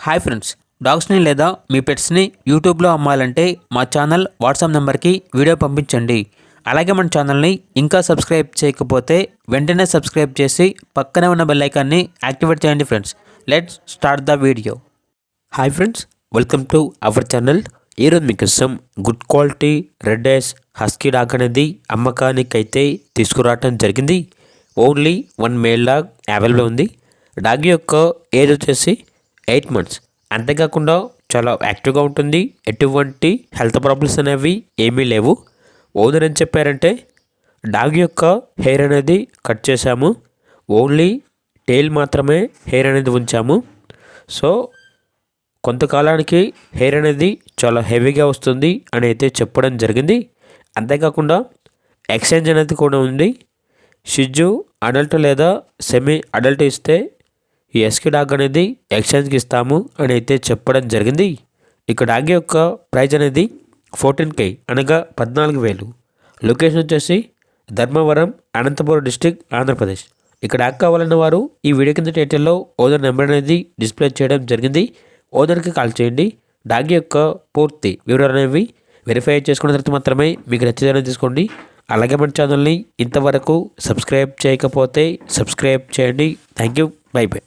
Hi friends, డాగ్స్ని లేదా మీ పెట్స్ని యూట్యూబ్లో అమ్మాలంటే మా ఛానల్ వాట్సాప్ నెంబర్కి వీడియో పంపించండి. అలాగే మన ఛానల్ని ఇంకా సబ్స్క్రైబ్ చేయకపోతే వెంటనే సబ్స్క్రైబ్ చేసి పక్కనే ఉన్న బెల్ ఐకాన్ని యాక్టివేట్ చేయండి friends. Let's start the video. Hi friends, welcome to our channel. ఈరోజు మీకోసం good quality red ice husky dog అనేది అమ్మకానికైతే తీసుకురావటం జరిగింది. ఓన్లీ 1 మేల్ డాగ్ అవైలబుల్ ఉంది. డాగ్ యొక్క ఏజ్ వచ్చేసి 8 months. అంతేకాకుండా చాలా యాక్టివ్గా ఉంటుంది. ఎటువంటి హెల్త్ ప్రాబ్లమ్స్ అనేవి ఏమీ లేవు. ఓనర్ ఏం చెప్పారంటే డాగ్ యొక్క హెయిర్ అనేది కట్ చేశాము, ఓన్లీ టెయిల్ మాత్రమే హెయిర్ అనేది ఉంచాము. సో కొంతకాలానికి హెయిర్ అనేది చాలా హెవీగా వస్తుంది అని అయితే చెప్పడం జరిగింది. అంతేకాకుండా ఎక్స్చేంజ్ అనేది కూడా ఉంది. షిజ్జు అడల్ట్ లేదా సెమీ అడల్ట్ ఇస్తే ఈ హస్కీ డాగ్ అనేది ఎక్స్చేంజ్కి ఇస్తాము అని అయితే చెప్పడం జరిగింది. ఇక డాగ్ యొక్క ప్రైజ్ అనేది 14K అనగా 14,000. లొకేషన్ వచ్చేసి ధర్మవరం, అనంతపురం డిస్టిక్, ఆంధ్రప్రదేశ్. ఇక్కడ డాగ్ కావాలన్న వారు ఈ వీడియో కింద టైటిల్లో ఓనర్ నెంబర్ అనేది డిస్ప్లే చేయడం జరిగింది. ఓనర్కి కాల్ చేయండి. డాగ్ యొక్క పూర్తి వివరాలు అనేవి వెరిఫై చేసుకున్న తర్వాత మాత్రమే మీకు నచ్చేదని తీసుకోండి. అలాగే మన ఛానల్ని ఇంతవరకు సబ్స్క్రైబ్ చేయకపోతే సబ్స్క్రైబ్ చేయండి. Thank you. By by.